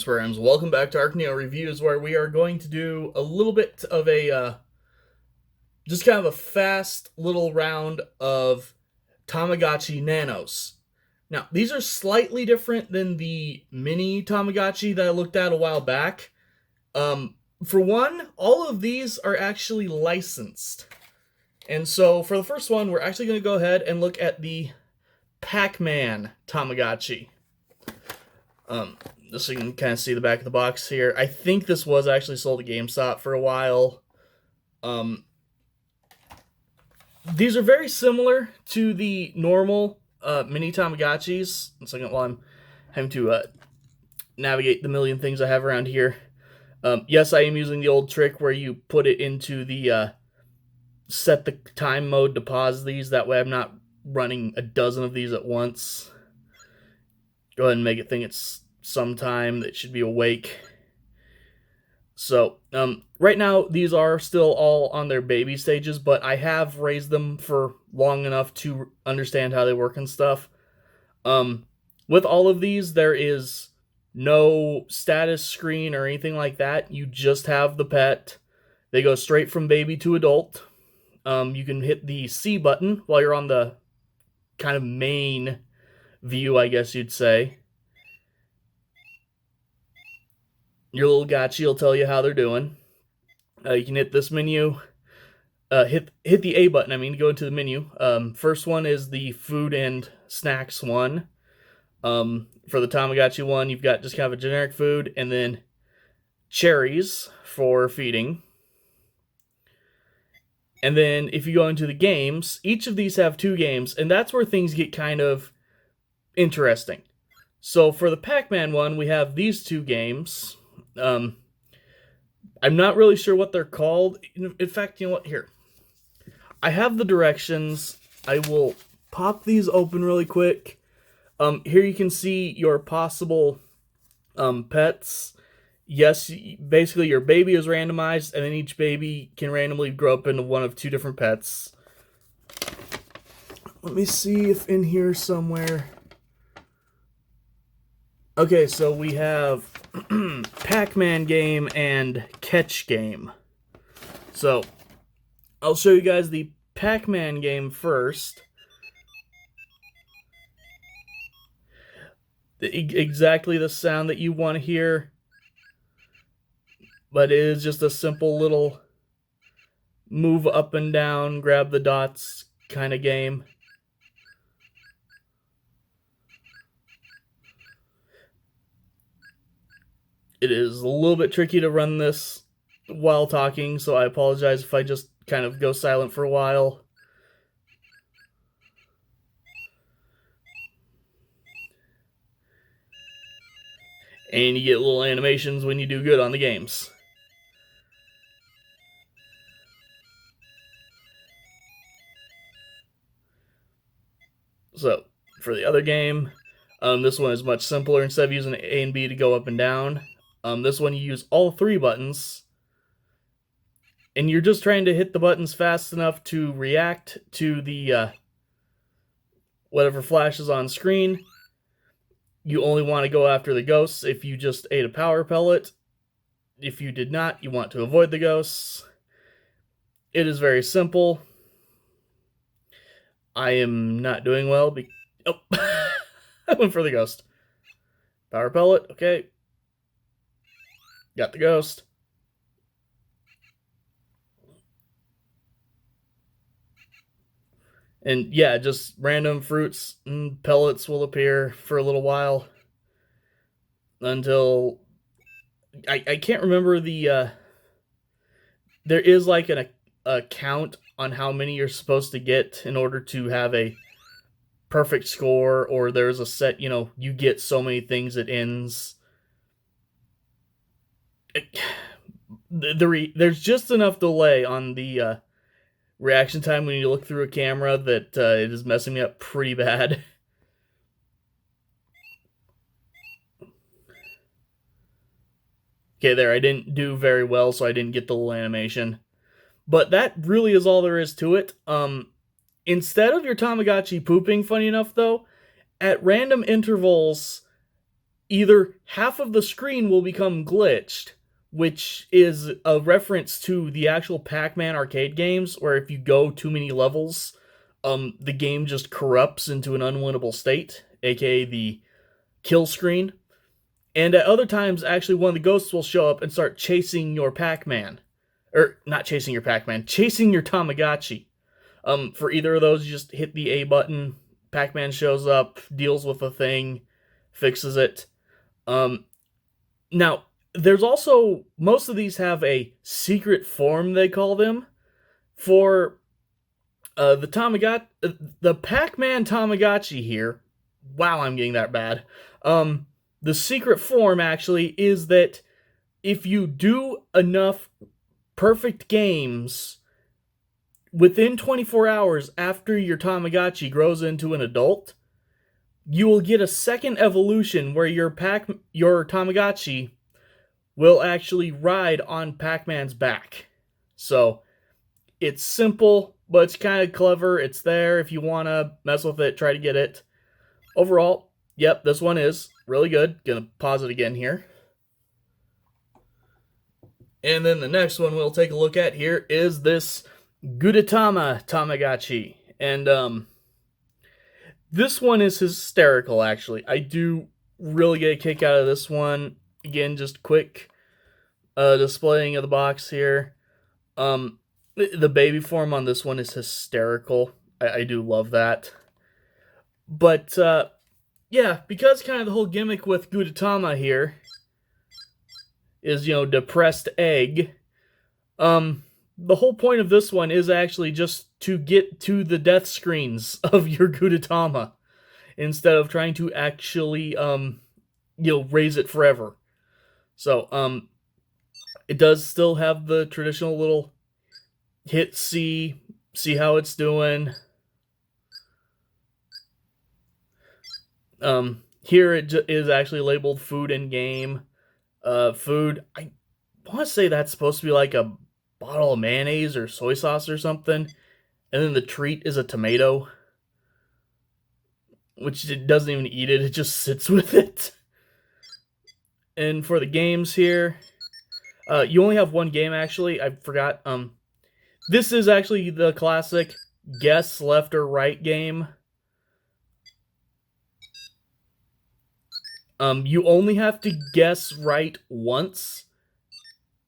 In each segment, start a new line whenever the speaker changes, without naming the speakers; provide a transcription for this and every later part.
Spartans. Welcome back to ArcNeo Reviews, where we are going to do a little bit of a, just kind of a fast little round of Tamagotchi Nanos. Now, these are slightly different than the mini Tamagotchi that I looked at a while back. For one, all of these are actually licensed. And so, for the first one, we're actually going to go ahead and look at the PacMan Tamagotchi. Just so you can kind of see the back of the box here. I think this was actually sold at GameStop for a while. These are very similar to the normal mini Tamagotchis. One second while I'm having to navigate the million things I have around here. Yes, I am using the old trick where you put it into the set the time mode to pause these. That way I'm not running a dozen of these at once. Go ahead and make it think it's sometime that should be awake. So, right now, these are still all on their baby stages, but I have raised them for long enough to understand how they work and stuff. With all of these, there is no status screen or anything like that. You just have the pet. They go straight from baby to adult. You can hit the C button while you're on the kind of main view, I guess you'd say. Your little gotchi will tell you how they're doing. You can hit this menu. Hit the A button, to go into the menu. First one is the food and snacks one. For the Tamagotchi one, you've got just kind of a generic food, and then cherries for feeding. And then if you go into the games, each of these have 2 games, and that's where things get kind of interesting. So for the PacMan one, we have these 2 games. I'm not really sure what they're called. In fact, you know what? Here. I have the directions. I will pop these open really quick. Here you can see your possible pets. Yes, basically your baby is randomized, and then each baby can randomly grow up into one of 2 different pets. Let me see if in here somewhere... Okay, so we have Pac-Man game and Catch game. So, I'll show you guys the Pac-Man game first. Exactly the sound that you want to hear. But it is just a simple little move up and down, grab the dots kind of game. It is a little bit tricky to run this while talking, so I apologize if I just kind of go silent for a while. And you get little animations when you do good on the games. So, for the other game, this one is much simpler. Instead of using A and B to go up and down, this one you use all 3 buttons, and you're just trying to hit the buttons fast enough to react to the whatever flashes on screen. You only want to go after the ghosts if you just ate a power pellet. If you did not, you want to avoid the ghosts. It is very simple. I am not doing well. Oh, I went for the ghost. Power pellet, okay. Got the ghost. And yeah, just random fruits and pellets will appear for a little while. Until... I can't remember the... there is like a count on how many you're supposed to get in order to have a perfect score, or there's a set, you get so many things it ends. There's just enough delay on the reaction time when you look through a camera that it is messing me up pretty bad. Okay, there, I didn't do very well, so I didn't get the little animation. But that really is all there is to it. Instead of your Tamagotchi pooping, funny enough though, at random intervals, either half of the screen will become glitched, which is a reference to the actual Pac-Man arcade games, where if you go too many levels, the game just corrupts into an unwinnable state, aka the kill screen. And at other times, actually, one of the ghosts will show up and start chasing your Pac-Man. Or, not chasing your Pac-Man, chasing your Tamagotchi. For either of those, you just hit the A button, Pac-Man shows up, deals with the thing, fixes it. Now, there's also, most of these have a secret form, they call them, for the Pac-Man Tamagotchi here. Wow, I'm getting that bad. The secret form, actually, is that if you do enough perfect games within 24 hours after your Tamagotchi grows into an adult, you will get a second evolution where your Tamagotchi will actually ride on Pac-Man's back. So, it's simple, but it's kind of clever. It's there if you want to mess with it, try to get it. Overall, yep, this one is really good. Gonna pause it again here. And then the next one we'll take a look at here is this Gudetama Tamagotchi. And this one is hysterical, actually. I do really get a kick out of this one. Again, just quick displaying of the box here. The baby form on this one is hysterical. I do love that. But, yeah, because kind of the whole gimmick with Gudetama here is, depressed egg, the whole point of this one is actually just to get to the death screens of your Gudetama instead of trying to actually, raise it forever. So, it does still have the traditional little hit see how it's doing. Here it is actually labeled food in game. Food, I want to say that's supposed to be like a bottle of mayonnaise or soy sauce or something. And then the treat is a tomato, which it doesn't even eat it, it just sits with it. And for the games here, you only have one game, actually. I forgot. This is actually the classic guess left or right game. You only have to guess right once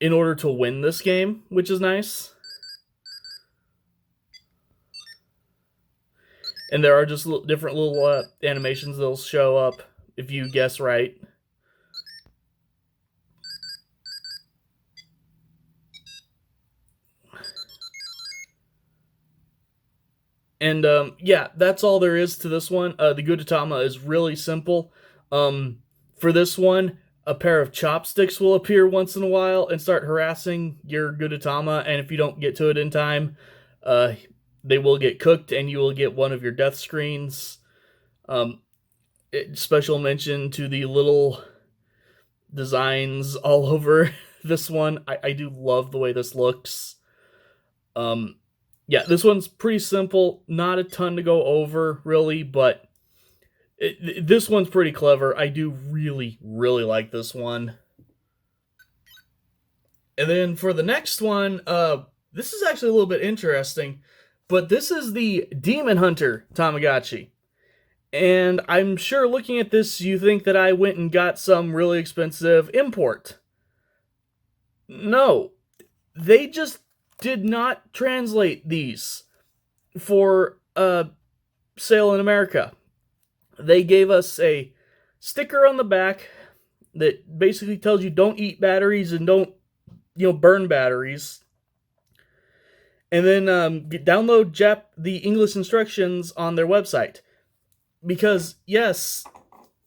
in order to win this game, which is nice. And there are just different little animations that'll show up if you guess right. And, yeah, that's all there is to this one. The Gudetama is really simple. For this one, a pair of chopsticks will appear once in a while and start harassing your Gudetama, and if you don't get to it in time, they will get cooked and you will get one of your death screens. Special mention to the little designs all over this one. I do love the way this looks. Yeah, this one's pretty simple. Not a ton to go over, really, but this one's pretty clever. I do really, really like this one. And then for the next one, this is actually a little bit interesting, but this is the Demon Hunter Tamagotchi. And I'm sure looking at this, you think that I went and got some really expensive import. No, they just did not translate these for sale in America. They gave us a sticker on the back that basically tells you don't eat batteries and don't, burn batteries. And then download the English instructions on their website. Because, yes,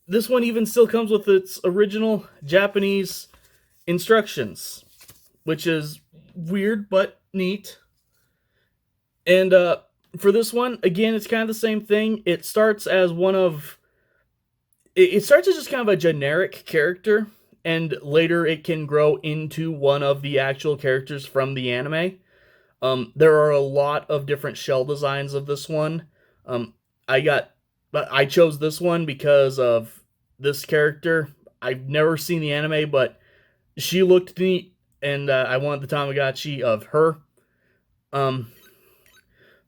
this one even still comes with its original Japanese instructions, which is weird but neat. And for this one, again, it's kind of the same thing. It starts as it starts as just kind of a generic character, and later it can grow into one of the actual characters from the anime. There are a lot of different shell designs of this one. I chose this one because of this character. I've never seen the anime, but she looked neat, and I wanted the Tamagotchi of her. Um,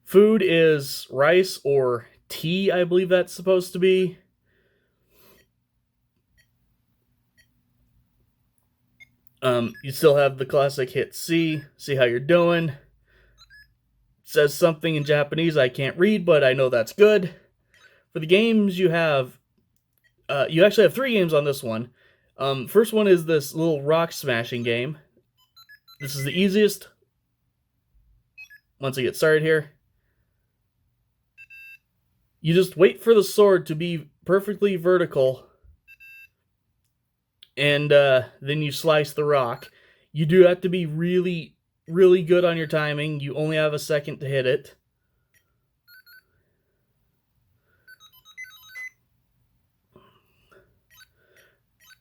Food is rice or tea, I believe that's supposed to be. You still have the classic hit C, see how you're doing. It says something in Japanese I can't read, but I know that's good. For the games, you actually have 3 games on this one. First one is this little rock smashing game. This is the easiest. Once I get started here, you just wait for the sword to be perfectly vertical, and then you slice the rock. You do have to be really, really good on your timing. You only have a second to hit it.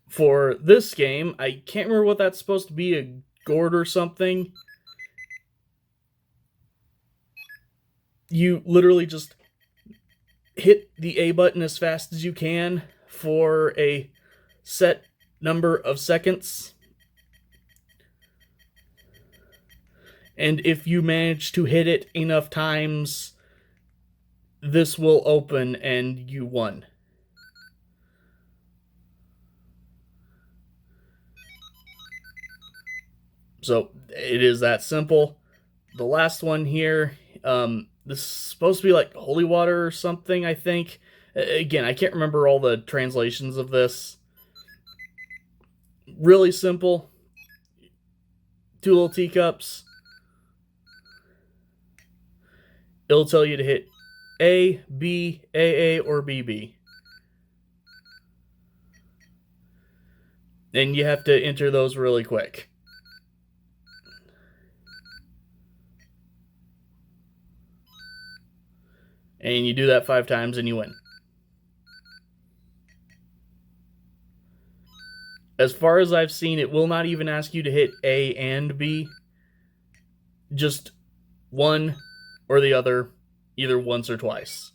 For this game, I can't remember what that's supposed to be, a gourd or something. You literally just hit the A button as fast as you can for a set number of seconds. And if you manage to hit it enough times, this will open and you won. So it is that simple. The last one here, this is supposed to be like holy water or something, I think. Again, I can't remember all the translations of this. Really simple. 2 little teacups. It'll tell you to hit A, B, AA, or BB. And you have to enter those really quick. And you do that 5 times and you win. As far as I've seen, it will not even ask you to hit A and B. Just one or the other, either once or twice.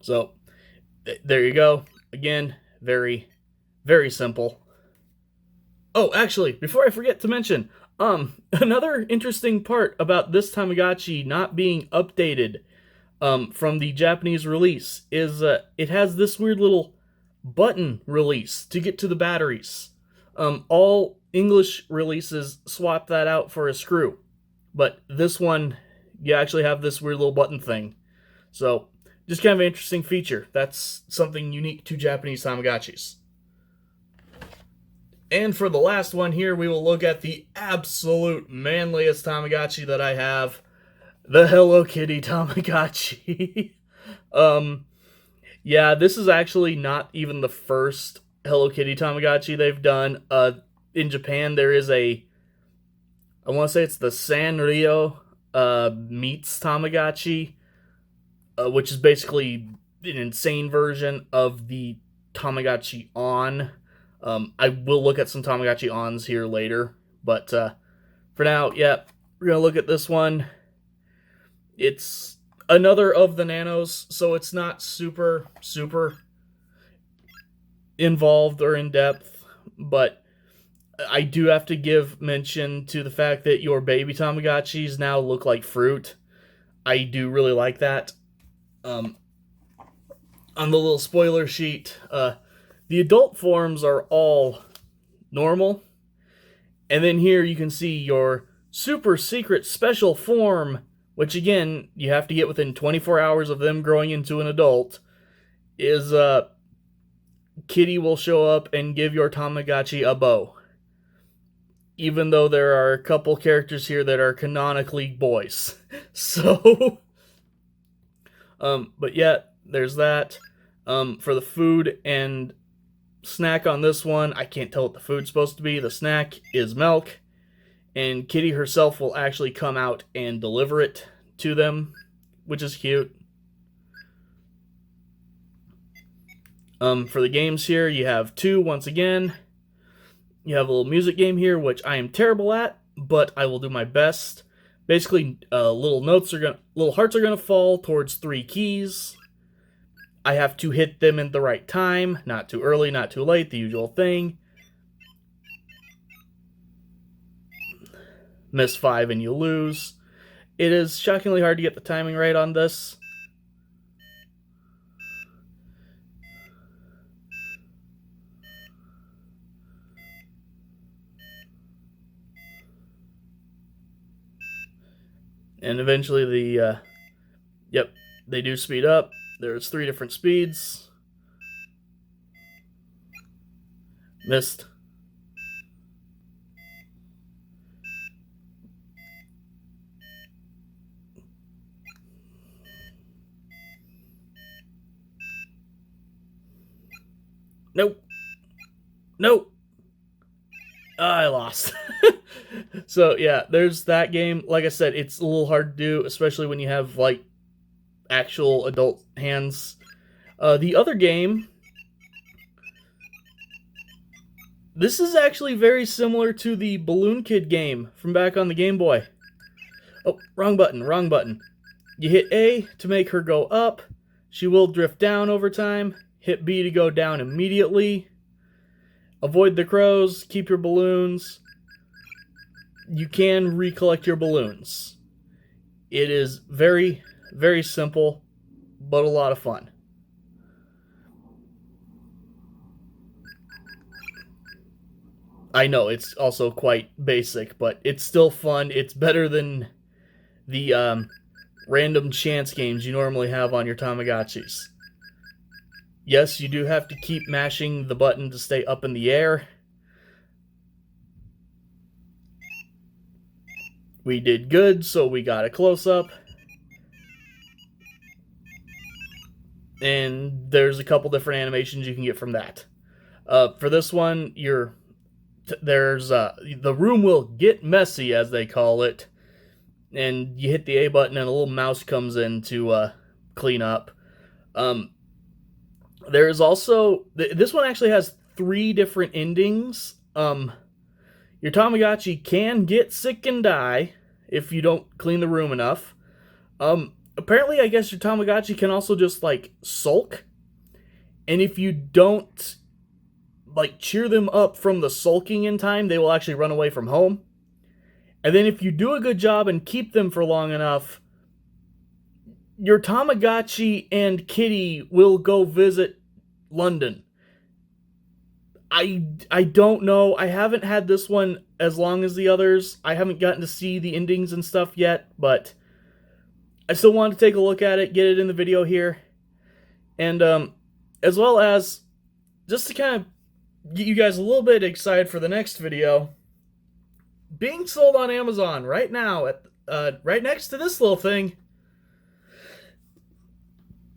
So, there you go. Again, very, very simple. Oh, actually, before I forget to mention, another interesting part about this Tamagotchi not being updated from the Japanese release is it has this weird little button release to get to the batteries. All English releases swap that out for a screw, but this one, you actually have this weird little button thing. So, just kind of an interesting feature. That's something unique to Japanese Tamagotchis. And for the last one here, we will look at the absolute manliest Tamagotchi that I have, the Hello Kitty Tamagotchi. Yeah, this is actually not even the first Hello Kitty Tamagotchi they've done. In Japan, there is I want to say it's the Sanrio meets Tamagotchi, which is basically an insane version of the Tamagotchi On. I will look at some Tamagotchi Ons here later, but for now, yeah, we're going to look at this one. It's another of the Nanos, so it's not super, super involved or in-depth, but I do have to give mention to the fact that your baby Tamagotchis now look like fruit. I do really like that. On the little spoiler sheet, the adult forms are all normal. And then here you can see your super secret special form, which again, you have to get within 24 hours of them growing into an adult, is Kitty will show up and give your Tamagotchi a bow. Even though there are a couple characters here that are canonically boys. So, but yeah, there's that. For the food and snack on this one, I can't tell what the food's supposed to be. The snack is milk, and Kitty herself will actually come out and deliver it to them, which is cute. For the games here, you have 2 once again. You have a little music game here, which I am terrible at, but I will do my best. Basically, little hearts are gonna fall towards 3 keys. I have to hit them at the right time, not too early, not too late, the usual thing. Miss 5 and you lose. It is shockingly hard to get the timing right on this. And eventually yep, they do speed up. There's 3 different speeds. Missed. Nope. Nope. I lost. So yeah, there's that game. Like I said, it's a little hard to do, especially when you have like actual adult hands. The other game, this is actually very similar to the Balloon Kid game from back on the Game Boy. Oh, wrong button, wrong button. You hit A to make her go up. She will drift down over time. Hit B to go down immediately. Avoid the crows, keep your balloons. You can recollect your balloons. It is very, very simple, but a lot of fun. I know, it's also quite basic, but it's still fun. It's better than the random chance games you normally have on your Tamagotchis. Yes, you do have to keep mashing the button to stay up in the air. We did good, so we got a close-up. And there's a couple different animations you can get from that. For this one, the room will get messy, as they call it. And you hit the A button and a little mouse comes in to clean up. There is also... This one actually has 3 different endings. Your Tamagotchi can get sick and die if you don't clean the room enough. Apparently, I guess your Tamagotchi can also just, like, sulk. And if you don't, like, cheer them up from the sulking in time, they will actually run away from home. And then if you do a good job and keep them for long enough, your Tamagotchi and Kitty will go visit London. I don't know. I haven't had this one as long as the others. I haven't gotten to see the endings and stuff yet, but I still wanted to take a look at it, get it in the video here. And as well as just to kind of get you guys a little bit excited for the next video, being sold on Amazon right now at right next to this little thing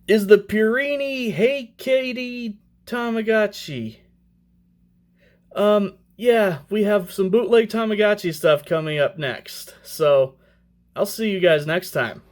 is the Purini Hey Kitty Tamagotchi. Yeah, we have some bootleg Tamagotchi stuff coming up next. So, I'll see you guys next time.